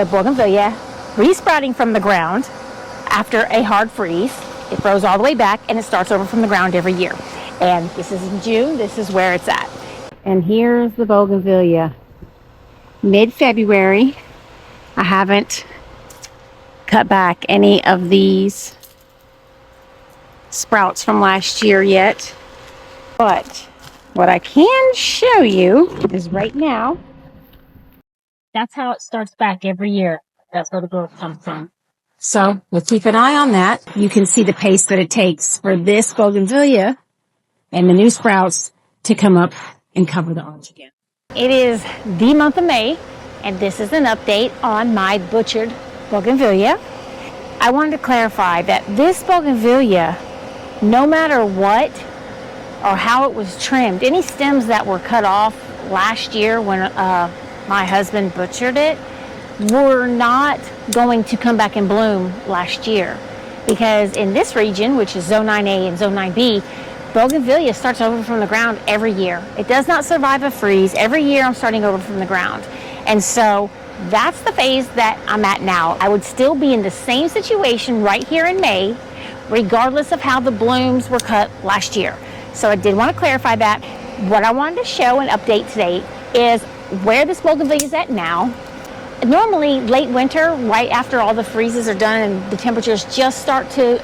the bougainvillea resprouting from the ground after a hard freeze. It grows all the way back and it starts over from the ground every year. And this is in June. This is where it's at. And here's the bougainvillea. Mid-February. I haven't cut back any of these sprouts from last year yet. But what I can show you is right now, that's how it starts back every year. That's where the growth comes from. So we'll keep an eye on that. You can see the pace that it takes for this bougainvillea and the new sprouts to come up and cover the arch again. It is the month of May, and this is an update on my butchered bougainvillea. I wanted to clarify that this bougainvillea, no matter what or how it was trimmed, any stems that were cut off last year when my husband butchered it were not going to come back and bloom last year, because in this region, which is zone 9A and zone 9B, bougainvillea starts over from the ground every year. It does not survive a freeze. Every year I'm starting over from the ground. And so that's the phase that I'm at now. I would still be in the same situation right here in May, regardless of how the blooms were cut last year. So I did want to clarify that. What I wanted to show and update today is where this bougainvillea is at now. Normally late winter, right after all the freezes are done and the temperatures just start to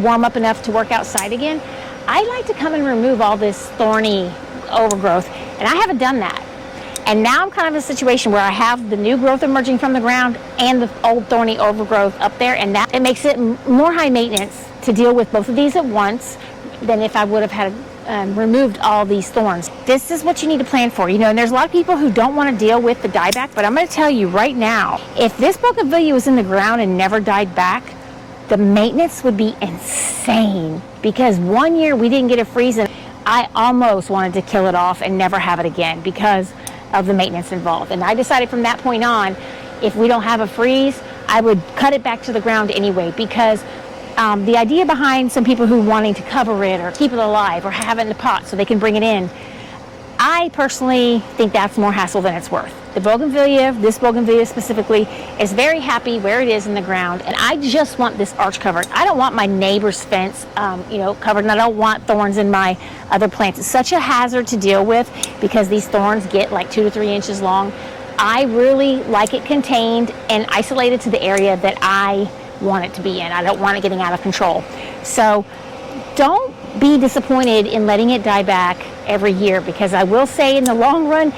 warm up enough to work outside again, I like to come and remove all this thorny overgrowth, and I haven't done that. And now I'm kind of in a situation where I have the new growth emerging from the ground and the old thorny overgrowth up there, and that it makes it more high maintenance to deal with both of these at once than if I would have had removed all these thorns. This is what you need to plan for, and there's a lot of people who don't want to deal with the dieback, but I'm going to tell you right now, if this bougainvillea was in the ground and never died back, the maintenance would be insane, because one year we didn't get a freeze and I almost wanted to kill it off and never have it again because of the maintenance involved. And I decided from that point on, if we don't have a freeze, I would cut it back to the ground anyway, because the idea behind some people who wanting to cover it or keep it alive or have it in the pot so they can bring it in, I personally think that's more hassle than it's worth. The bougainvillea, this bougainvillea specifically, is very happy where it is in the ground, and I just want this arch covered. I don't want my neighbor's fence covered, and I don't want thorns in my other plants. It's such a hazard to deal with because these thorns get like 2 to 3 inches long. I really like it contained and isolated to the area that I want it to be in. I don't want it getting out of control. So don't be disappointed in letting it die back every year, because I will say in the long run,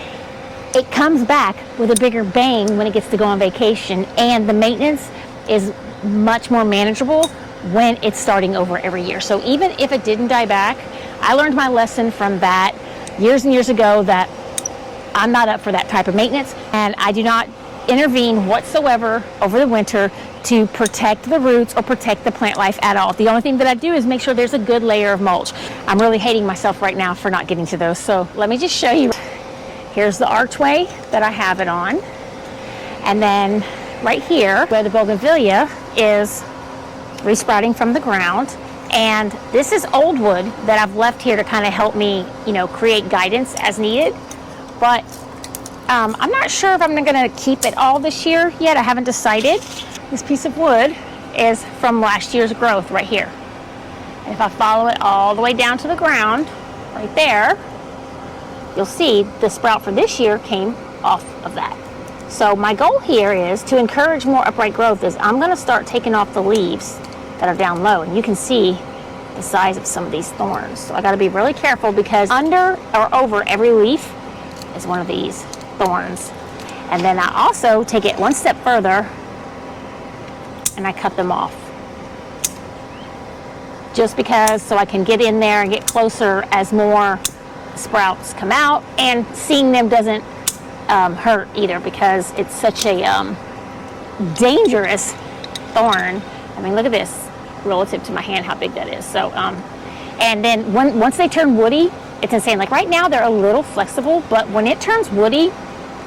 it comes back with a bigger bang when it gets to go on vacation, and the maintenance is much more manageable when it's starting over every year. So even if it didn't die back, I learned my lesson from that years and years ago that I'm not up for that type of maintenance, and I do not intervene whatsoever over the winter to protect the roots or protect the plant life at all. The only thing that I do is make sure there's a good layer of mulch. I'm really hating myself right now for not getting to those. So let me just show you. Here's the archway that I have it on. And then right here where the bougainvillea is resprouting from the ground. And this is old wood that I've left here to kind of help me, create guidance as needed. But I'm not sure if I'm going to keep it all this year yet. I haven't decided. This piece of wood is from last year's growth right here. And if I follow it all the way down to the ground, right there, you'll see the sprout for this year came off of that. So my goal here is to encourage more upright growth. I'm going to start taking off the leaves that are down low, and you can see the size of some of these thorns. So I got to be really careful, because under or over every leaf is one of these thorns. And then I also take it one step further and I cut them off, just because, so I can get in there and get closer as more sprouts come out, and seeing them doesn't hurt either, because it's such a dangerous thorn. I mean, look at this relative to my hand, how big that is. So and then once they turn woody, it's insane. Like right now they're a little flexible, but when it turns woody,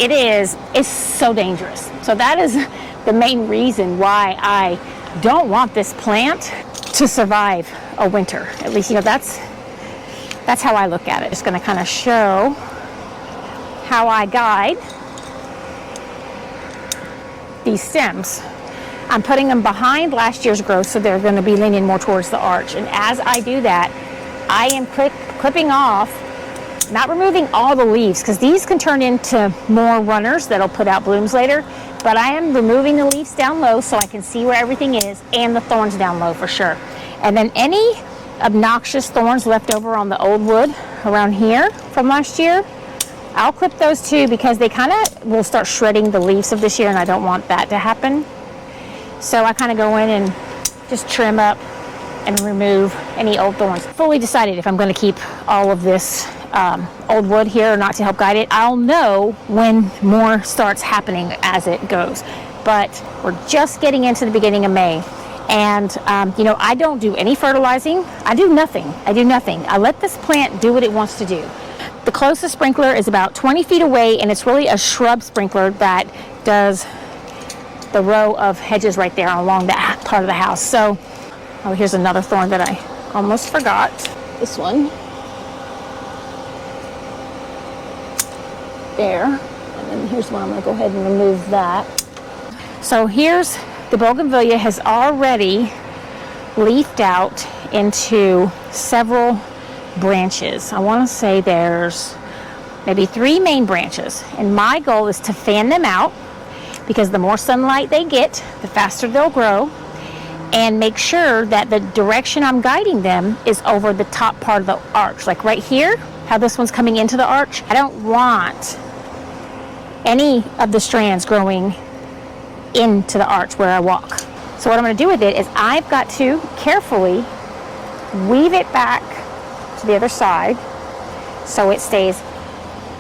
it's so dangerous. So that is the main reason why I don't want this plant to survive a winter. At least, that's how I look at it. Just going to kind of show how I guide these stems, I'm putting them behind last year's growth, so they're going to be leaning more towards the arch. And as I do that, I am clipping off, not removing all the leaves, because these can turn into more runners that'll put out blooms later, but I am removing the leaves down low so I can see where everything is, and the thorns down low for sure. And then any obnoxious thorns left over on the old wood around here from last year, I'll clip those too, because they kind of will start shredding the leaves of this year, and I don't want that to happen. So I kind of go in and just trim up and remove any old thorns. Fully decided if I'm going to keep all of this old wood here or not to help guide it. I'll know when more starts happening as it goes. But we're just getting into the beginning of May. And, you know, I don't do any fertilizing. I do nothing. I let this plant do what it wants to do. The closest sprinkler is about 20 feet away, and it's really a shrub sprinkler that does the row of hedges right there along that part of the house. So, oh, here's another thorn that I almost forgot. This one. There. And then here's one. I'm going to go ahead and remove that. So here's the Bougainvillea has already leafed out into several branches. I want to say there's maybe 3 main branches. And my goal is to fan them out, because the more sunlight they get, the faster they'll grow, and make sure that the direction I'm guiding them is over the top part of the arch. Like right here, how this one's coming into the arch, I don't want any of the strands growing into the arch where I walk. So what I'm going to do with it is I've got to carefully weave it back to the other side so it stays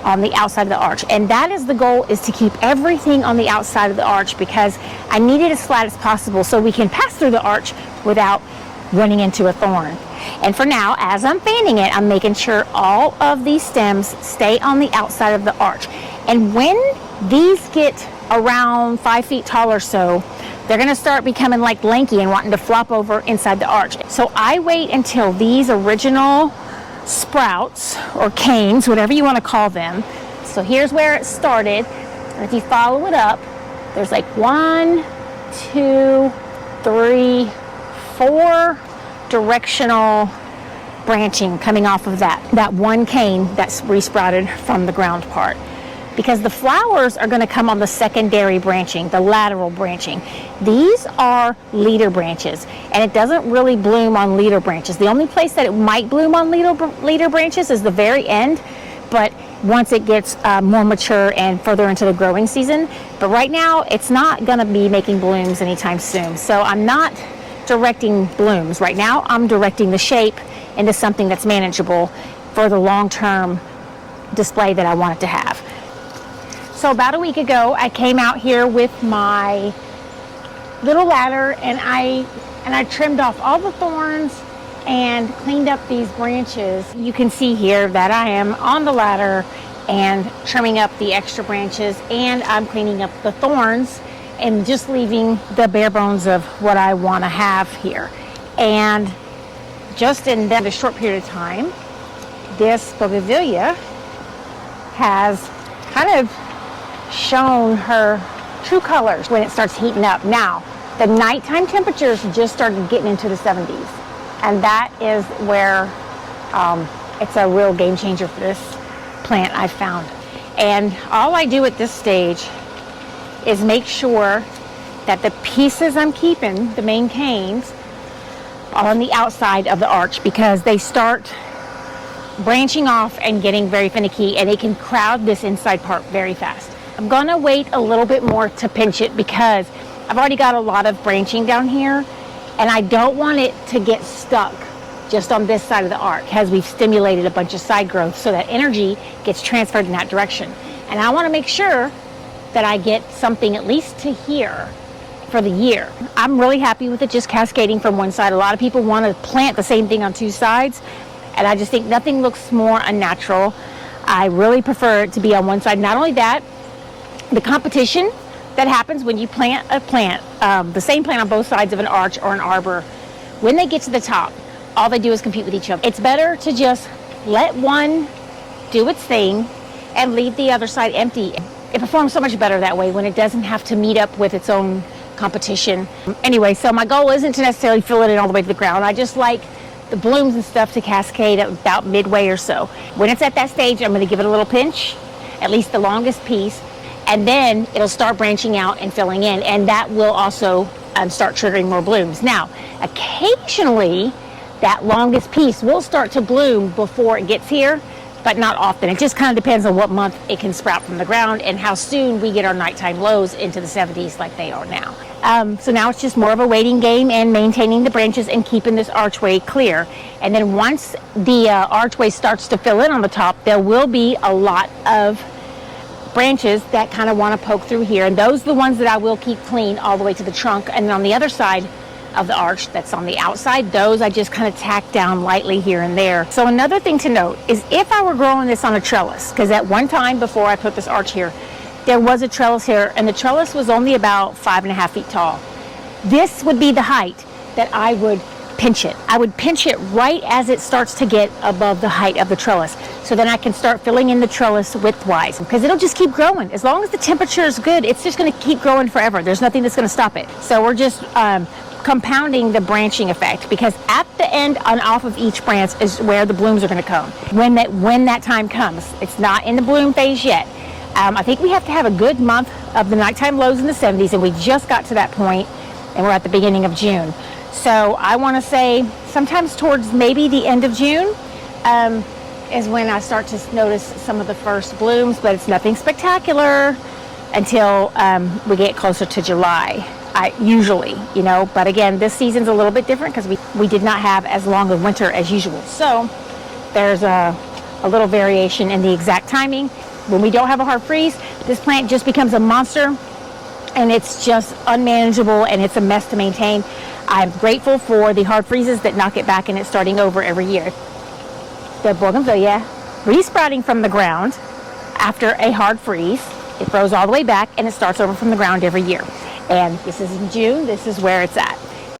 on the outside of the arch. And that is the goal, is to keep everything on the outside of the arch, because I need it as flat as possible so we can pass through the arch without running into a thorn. And for now, as I'm fanning it, I'm making sure all of these stems stay on the outside of the arch. And when these get around 5 feet tall or so, they're going to start becoming like lanky and wanting to flop over inside the arch. So I wait until these original sprouts or canes, whatever you want to call them. So here's where it started. And if you follow it up, there's like 1, 2, 3, 4 directional branching coming off of that one cane that's resprouted from the ground part. Because the flowers are going to come on the secondary branching, the lateral branching. These are leader branches, and it doesn't really bloom on leader branches. The only place that it might bloom on leader branches is the very end, but once it gets more mature and further into the growing season. But right now, it's not going to be making blooms anytime soon. So I'm not directing blooms. Right now, I'm directing the shape into something that's manageable for the long-term display that I want it to have. So about a week ago, I came out here with my little ladder, and I trimmed off all the thorns and cleaned up these branches. You can see here that I am on the ladder and trimming up the extra branches, and I'm cleaning up the thorns and just leaving the bare bones of what I want to have here. And just in a short period of time, this Bougainvillea has kind of shown her true colors when it starts heating up. Now, the nighttime temperatures just started getting into the 70s, and that is where it's a real game changer for this plant, I found. And all I do at this stage is make sure that the pieces I'm keeping, the main canes, are on the outside of the arch, because they start branching off and getting very finicky, and they can crowd this inside part very fast. I'm gonna wait a little bit more to pinch it, because I've already got a lot of branching down here, and I don't want it to get stuck just on this side of the arc, as we've stimulated a bunch of side growth, so that energy gets transferred in that direction. And I want to make sure that I get something at least to here for the year. I'm really happy with it just cascading from one side. A lot of people want to plant the same thing on 2 sides, and I just think nothing looks more unnatural. I really prefer it to be on one side. Not only that, the competition that happens when you plant a plant, the same plant on both sides of an arch or an arbor, when they get to the top, all they do is compete with each other. It's better to just let one do its thing and leave the other side empty. it performs so much better that way when it doesn't have to meet up with its own competition. Anyway, so my goal isn't to necessarily fill it in all the way to the ground. I just like the blooms and stuff to cascade about midway or so. When it's at that stage, I'm going to give it a little pinch, at least the longest piece, and then it'll start branching out and filling in, and that will also start triggering more blooms. Now, occasionally, that longest piece will start to bloom before it gets here, but not often. It just kind of depends on what month it can sprout from the ground and how soon we get our nighttime lows into the 70s like they are now. So now it's just more of a waiting game and maintaining the branches and keeping this archway clear. And then once the archway starts to fill in on the top, there will be a lot of branches that kind of want to poke through here. And those are the ones that I will keep clean all the way to the trunk. And then on the other side of the arch that's on the outside, those I just kind of tack down lightly here and there. So another thing to note is if I were growing this on a trellis, because at one time before I put this arch here, there was a trellis here, and the trellis was only about 5.5 feet tall. This would be the height that I would pinch it. I would pinch it right as it starts to get above the height of the trellis. So then I can start filling in the trellis widthwise, because it'll just keep growing. As long as the temperature is good, it's just going to keep growing forever. There's nothing that's going to stop it. So we're just compounding the branching effect, because at the end and off of each branch is where the blooms are going to come. When that time comes, it's not in the bloom phase yet. I think we have to have a good month of the nighttime lows in the 70s, and we just got to that point, and we're at the beginning of June. So I want to say sometimes towards maybe the end of June is when I start to notice some of the first blooms, but it's nothing spectacular until we get closer to July. Usually, but again, this season's a little bit different because we did not have as long a winter as usual. So there's a little variation in the exact timing. When we don't have a hard freeze, this plant just becomes a monster, and it's just unmanageable, and it's a mess to maintain. I'm grateful for the hard freezes that knock it back and it's starting over every year. The Bougainvillea resprouting from the ground after a hard freeze, it grows all the way back and it starts over from the ground every year. And this is in June, this is where it's at.